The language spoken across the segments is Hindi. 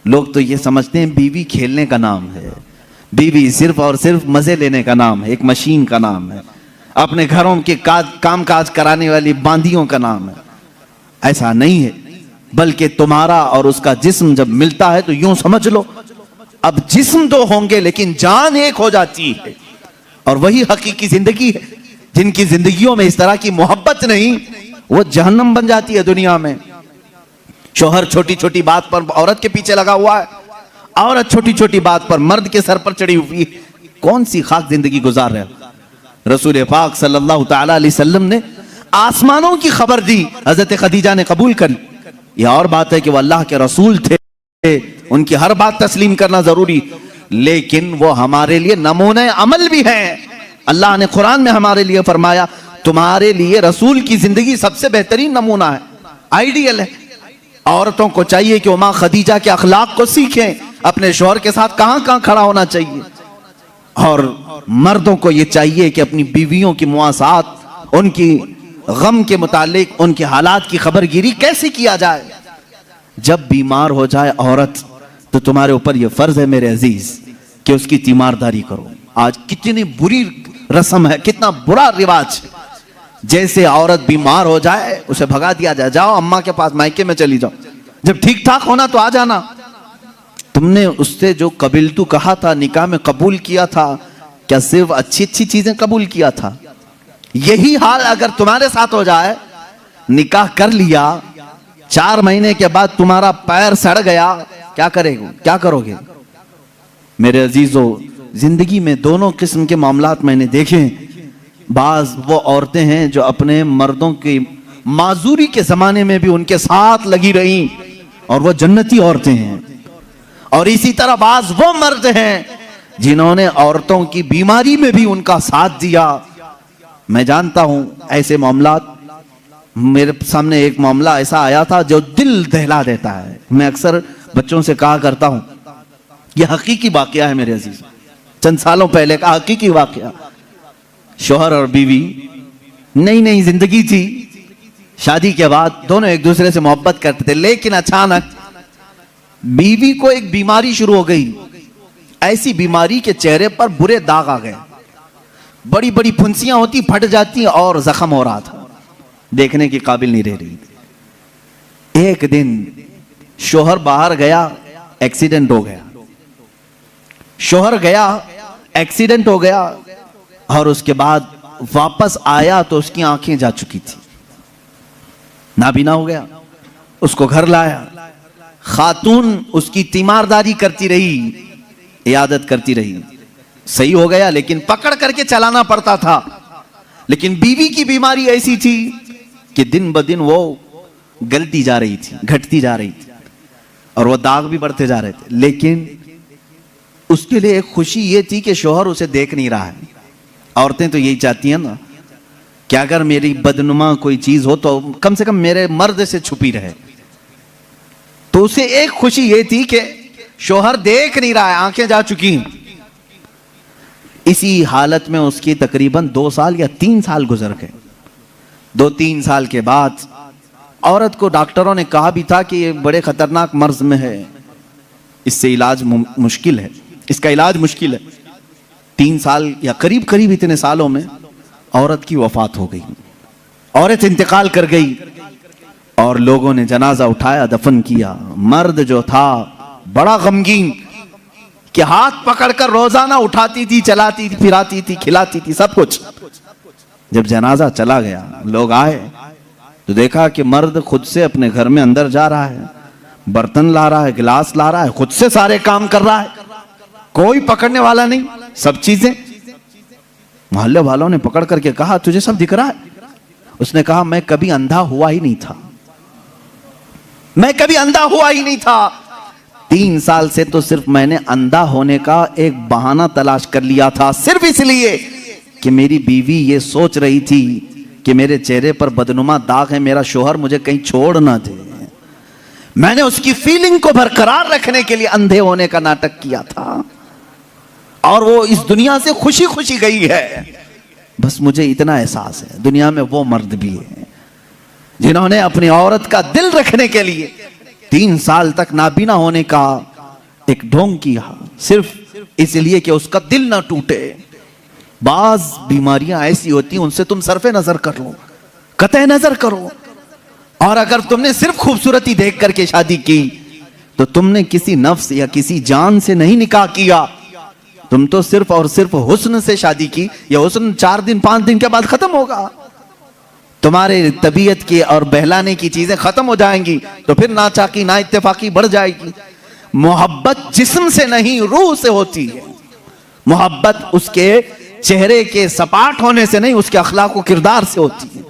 लोग तो ये समझते हैं बीवी खेलने का नाम है, बीवी सिर्फ और सिर्फ मजे लेने का नाम है, एक मशीन का नाम है, अपने घरों के काम काज कराने वाली बांदियों का नाम है। ऐसा नहीं है, बल्कि तुम्हारा और उसका जिस्म जब मिलता है तो यूं समझ लो अब जिस्म दो होंगे लेकिन जान एक हो जाती है। और वही हकीकी जिंदगी है। जिनकी जिंदगियों में इस तरह की मोहब्बत नहीं, वो जहन्नम बन जाती है दुनिया में। शोहर छोटी छोटी बात पर औरत के पीछे लगा हुआ है, औरत छोटी छोटी बात पर मर्द के सर पर चढ़ी हुई है। कौन सी खाक जिंदगी गुजार रहे हो। रसूल पाक सल्लल्लाहु तआला अलैहि वसल्लम ने आसमानों की खबर दी, हजरत खदीजा ने कबूल कर। यह और बात है कि वो अल्लाह के रसूल थे, उनकी हर बात तस्लीम करना जरूरी, लेकिन वो हमारे लिए नमूने अमल भी है। अल्लाह ने कुरान में हमारे लिए फरमाया, तुम्हारे लिए रसूल की जिंदगी सबसे बेहतरीन नमूना है, आइडियल है। औरतों को चाहिए कि वो मां खदीजा के अखलाक को सीखें, अपने शौहर के साथ कहां कहां खड़ा होना चाहिए। और मर्दों को ये चाहिए कि अपनी बीवियों की मुआसात, उनकी गम के मुतालिक उनके हालात की खबरगिरी कैसे किया जाए। जब बीमार हो जाए औरत तो तुम्हारे ऊपर यह फर्ज है मेरे अजीज कि उसकी तीमारदारी करो। आज कितनी बुरी रस्म है, कितना बुरा रिवाज। जैसे औरत बीमार हो जाए उसे भगा दिया जाए, जाओ अम्मा के पास, मायके में चली जाओ, जब ठीक ठाक होना तो आ जाना। तुमने उससे जो कबिलतू कहा था, निकाह में कबूल किया था, क्या सिर्फ अच्छी अच्छी चीजें कबूल किया था? यही हाल अगर तुम्हारे साथ हो जाए, निकाह कर लिया, 4 महीने के बाद तुम्हारा पैर सड़ गया, क्या करेगा, क्या करोगे? मेरे अजीजों, जिंदगी में दोनों किस्म के मामलात मैंने देखे। बाज वो औरतें हैं जो अपने मर्दों की माजूरी के जमाने में भी उनके साथ लगी रही और वो जन्नती औरतें हैं। और इसी तरह बाज वो मर्द हैं जिन्होंने औरतों की बीमारी में भी उनका साथ दिया। मैं जानता हूं ऐसे मामलात। मेरे सामने एक मामला ऐसा आया था जो दिल दहला देता है। मैं अक्सर बच्चों से कहा करता हूं, यह हकीकी वाकया है मेरे अजीज, चंद सालों पहले का हकीकी वाकया। शौहर और बीवी नई नई जिंदगी थी, शादी के बाद दोनों एक दूसरे से मोहब्बत करते थे, लेकिन अचानक बीवी को एक बीमारी शुरू हो गई। ऐसी बीमारी के चेहरे पर बुरे दाग आ गए, बड़ी बड़ी फुंसियां होती, फट जाती और जख्म हो रहा था, देखने के काबिल नहीं रह रही थी। एक दिन शौहर बाहर गया, एक्सीडेंट हो गया। शौहर गया, एक्सीडेंट हो गया और उसके बाद वापस आया तो उसकी आंखें जा चुकी थी, नाबीना हो गया। उसको घर लाया, खातून उसकी तीमारदारी करती रही, इयादत करती रही। सही हो गया लेकिन पकड़ करके चलाना पड़ता था। लेकिन बीवी की बीमारी ऐसी थी कि दिन ब दिन वो गलती जा रही थी, घटती जा रही थी और वो दाग भी बढ़ते जा रहे थे। लेकिन उसके लिए एक खुशी ये थी कि शौहर उसे देख नहीं रहा है। औरतें तो यही चाहती हैं ना कि अगर मेरी बदनुमा कोई चीज हो तो कम से कम मेरे मर्द से छुपी रहे। तो उसे एक खुशी ये थी कि शौहर देख नहीं रहा है, आंखें जा चुकी। इसी हालत में उसकी तकरीबन 2 साल या 3 साल गुजर गए। 2-3 साल के बाद औरत को डॉक्टरों ने कहा भी था कि ये बड़े खतरनाक मर्ज में है, इससे इलाज मुश्किल है, इसका इलाज मुश्किल है। 3 साल या करीब करीब इतने सालों में औरत की वफात हो गई, औरत इंतकाल कर गई और लोगों ने जनाजा उठाया, दफन किया। मर्द जो था बड़ा गमगीन कि हाथ पकड़कर रोजाना उठाती थी, चलाती थी, फिराती थी, खिलाती थी, सब कुछ। जब जनाजा चला गया, लोग आए तो देखा कि मर्द खुद से अपने घर में अंदर जा रहा है, बर्तन ला रहा है, गिलास ला रहा है, खुद से सारे काम कर रहा है, कोई पकड़ने वाला नहीं, सब चीजें। मोहल्ले वालों ने पकड़ करके कहा, तुझे सब दिख रहा है? उसने कहा, मैं कभी अंधा हुआ ही नहीं था, मैं कभी अंधा हुआ ही नहीं था। 3 साल से तो सिर्फ मैंने अंधा होने का एक बहाना तलाश कर लिया था, सिर्फ इसलिए कि मेरी बीवी ये सोच रही थी कि मेरे चेहरे पर बदनुमा दाग है, मेरा शौहर मुझे कहीं छोड़ ना दे। मैंने उसकी फीलिंग को बरकरार रखने के लिए अंधे होने का नाटक किया था और वो इस दुनिया से खुशी खुशी गई है। बस मुझे इतना एहसास है, दुनिया में वो मर्द भी है जिन्होंने अपनी औरत का दिल रखने के लिए 3 साल तक नाबीना होने का एक ढोंग किया सिर्फ इसलिए कि उसका दिल ना टूटे। बाज बीमारियां ऐसी होती हैं, उनसे तुम सरफे नजर कर लो, कतई नजर करो। और अगर तुमने सिर्फ खूबसूरती देख करके शादी की तो तुमने किसी नफ्स या किसी जान से नहीं निकाह किया, तुम तो सिर्फ और सिर्फ हुस्न से शादी की। या हुस्न 4 दिन 5 दिन के बाद खत्म होगा, तुम्हारे तबीयत के और बहलाने की चीजें खत्म हो जाएंगी, तो फिर ना चाकी ना इत्तेफाकी बढ़ जाएगी। मोहब्बत जिस्म से नहीं रूह से होती है। मोहब्बत उसके चेहरे के सपाट होने से नहीं, उसके अखलाक व किरदार से होती है।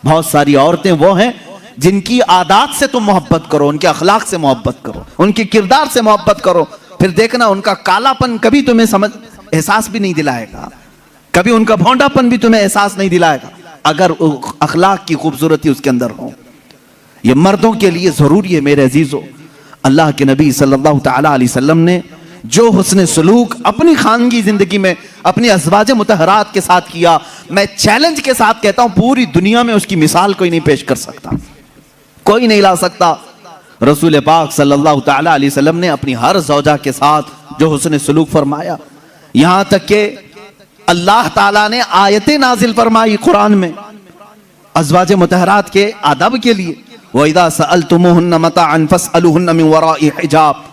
बहुत सारी औरतें वो हैं जिनकी आदत से तुम मोहब्बत करो, उनके अखलाक से मोहब्बत करो, उनके किरदार से मोहब्बत करो, फिर देखना उनका कालापन कभी तुम्हें समझ एहसास भी नहीं दिलाएगा, कभी उनका भोंडापन भी तुम्हें एहसास नहीं दिलाएगा, अगर अखलाक की खूबसूरती उसके अंदर हो। यह मर्दों के लिए जरूरी है मेरे अजीजों। अल्लाह के नबी सल्लल्लाहु तआला अलैहि वसल्लम ने जो हुस्न सलूक अपनी खानगी जिंदगी में अपनी अज़वाज मुतहरात के साथ किया, मैं चैलेंज के साथ कहता हूं पूरी दुनिया में उसकी मिसाल कोई नहीं पेश कर सकता, कोई नहीं ला सकता। रसूल पाक सल्लल्लाहु तआला अलैहि वसल्लम ने अपनी हर ज़ौजा के साथ जो हुस्न सलूक फरमाया, यहां तक के अल्लाह ताला ने आयतें नाजिल फरमाई कुरान में अज़वाज मुतहरात के अदब के लिए। व इज़ा सअलतुमुहुन्ना मताअन फस्अलूहुन्ना मिन वराइ हिजाब।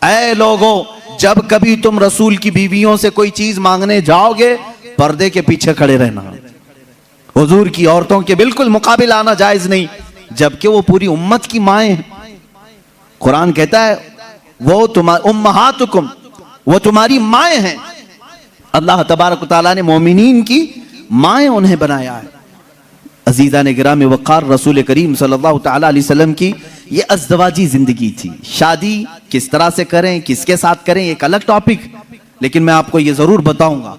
ऐ लोगों, जब कभी तुम रसूल की बीवियों से कोई चीज मांगने जाओगे, पर्दे के पीछे खड़े रहना। हुजूर की औरतों के बिल्कुल मुकाबिल आना जायज नहीं, जबकि वो पूरी उम्मत की माएं हैं। कुरान कहता है वो तुम्हारी उम्महातुकुम, वो तुम्हारी माएं हैं। अल्लाह तबारक व तआला ने मोमिनीन की माएं उन्हें बनाया है। अजीज़ा ने गिराम वक़ार, रसूल करीम सल्लल्लाहु तआला अलैहि वसल्लम की ये अज़दवाजी जिंदगी थी। शादी किस तरह से करें, किसके साथ करें, एक अलग टॉपिक, लेकिन मैं आपको ये जरूर बताऊंगा।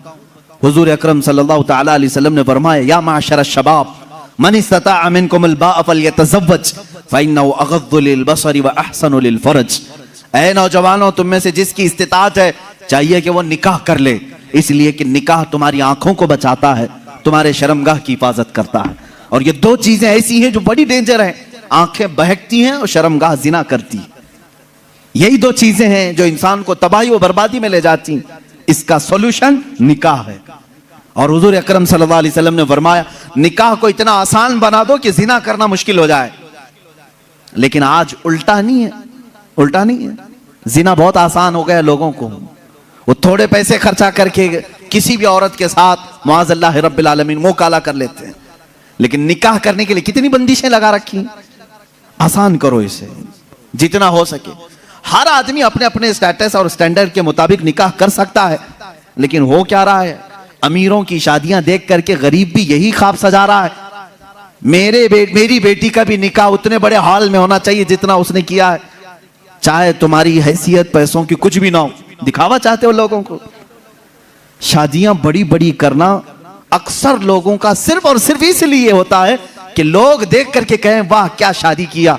हुजूर अकरम सल्लल्लाहु तआला अलैहि वसल्लम ने फरमाया, या माशर शबाब मन इस्तताअ मिनकुमुल बाअ फल्यतज़व्वज फ़इन्नहु अग़द्दु लिलबसरि व अहसनु लिलफ़रज। ऐ नौजवानों, तुम में से जिसकी इस्तिताअत है चाहिए कि वो निकाह कर ले, इसलिए कि निकाह तुम्हारी आंखों को बचाता है, तुम्हारे शर्मगाह की हिफाजत करता है। और ये दो चीजें ऐसी हैं जो बड़ी डेंजर हैं, आंखें बहकती हैं और शर्मगाह जिना करती है। यही दो चीजें हैं जो इंसान को तबाही और बर्बादी में ले जाती हैं। इसका सॉल्यूशन निकाह है। और हुजूर अकरम सल्लल्लाहु अलैहि वसल्लम ने फरमाया, निकाह को इतना आसान बना दो कि जिना करना मुश्किल हो जाए। लेकिन आज उल्टा नहीं है, उल्टा नहीं है। जिना बहुत आसान हो गया लोगों को। वो थोड़े पैसे खर्चा करके किसी भी औरत के साथ मुआज़ल्लाह रब्बिल आलमीन मुंह काला कर लेते हैं। लेकिन निकाह करने के लिए कितनी बंदिशें लगा रखी। आसान करो इसे जितना हो सके। हर आदमी अपने अपने स्टेटस और स्टैंडर्ड के मुताबिक निकाह कर सकता है, लेकिन हो क्या रहा है, अमीरों की शादियां देख करके गरीब भी यही ख्वाब सजा रहा है, मेरी बेटी का भी निकाह उतने बड़े हॉल में होना चाहिए जितना उसने किया है। चाहे तुम्हारी हैसियत पैसों की कुछ भी ना हो, दिखावा चाहते हो लोगों को। शादियां बड़ी बड़ी करना अक्सर लोगों का सिर्फ और सिर्फ इसलिए होता है कि लोग देख करके कहें वाह क्या शादी किया।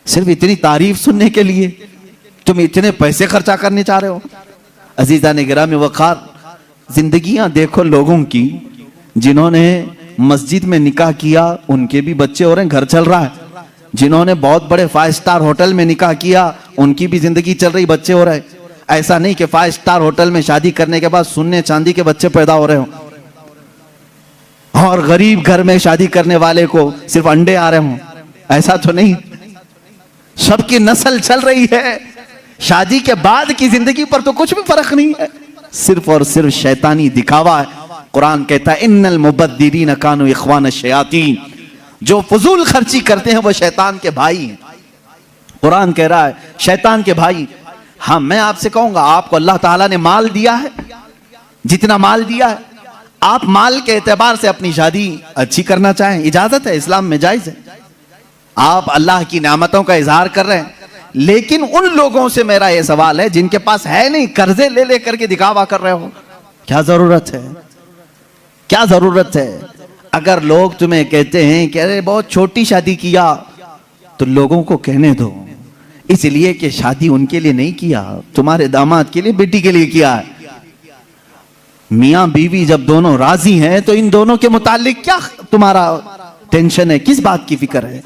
सिर्फ इतनी तारीफ सुनने के लिए तुम इतने पैसे खर्चा करने चाह रहे हो। अजीजा ने गिरामी वक़ार, जिंदगियां देखो लोगों की, जिन्होंने मस्जिद में निकाह किया उनके भी बच्चे हो रहे हैं, घर चल रहा है। जिन्होंने बहुत बड़े 5 स्टार होटल में निकाह किया उनकी भी जिंदगी चल रही, बच्चे हो रहे। ऐसा नहीं कि 5 स्टार होटल में शादी करने के बाद सोने चांदी के बच्चे पैदा हो रहे हो और गरीब घर में शादी करने वाले को सिर्फ अंडे आ रहे हों, ऐसा तो नहीं। सबकी नस्ल चल रही है। शादी के बाद की जिंदगी पर तो कुछ भी फर्क नहीं है, सिर्फ और सिर्फ शैतानी दिखावा है। कुरान कहता है इन्नल मुबद्दिरीन कानू इख्वान शयातीन, जो फजूल खर्ची करते हैं वो शैतान के भाई हैं। कुरान कह रहा है शैतान के भाई। हाँ, मैं आपसे कहूंगा, आपको अल्लाह ताला ने माल दिया है, जितना माल दिया है, आप माल के एतबार से अपनी शादी अच्छी करना चाहें, इजाजत है, इस्लाम में जायज है। आप अल्लाह की नेमतों का इजहार कर रहे हैं, लेकिन उन लोगों से मेरा यह सवाल है जिनके पास है नहीं, कर्जे ले लेकर के दिखावा कर रहे हो, क्या जरूरत है, क्या जरूरत है। अगर लोग तुम्हें कहते हैं कि अरे बहुत छोटी शादी किया, तो लोगों को कहने दो, इसलिए कि शादी उनके लिए नहीं किया, तुम्हारे दामाद के लिए, बेटी के लिए किया है। मियां बीवी जब दोनों राजी हैं तो इन दोनों के मुतालिक क्या तुम्हारा टेंशन है, किस बात की फिक्र है।